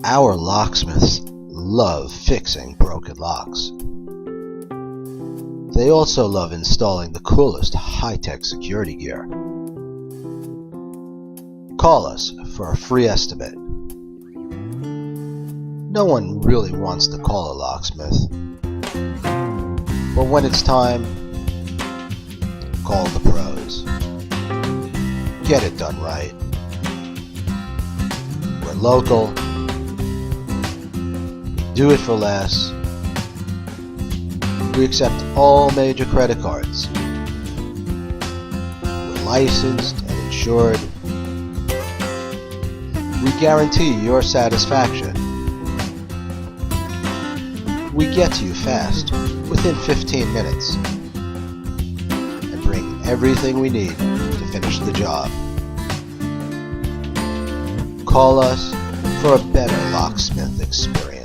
Our locksmiths love fixing broken locks. They also love installing the coolest high-tech security gear. Call us for a free estimate. No one really wants to call a locksmith, but when it's time, call the pros. Get it done right. We're local. We do it for less. We accept all major credit cards. We're licensed and insured. We guarantee your satisfaction. We get to you fast, within 15 minutes, and bring everything we need to finish the job. Call us for a better locksmith experience.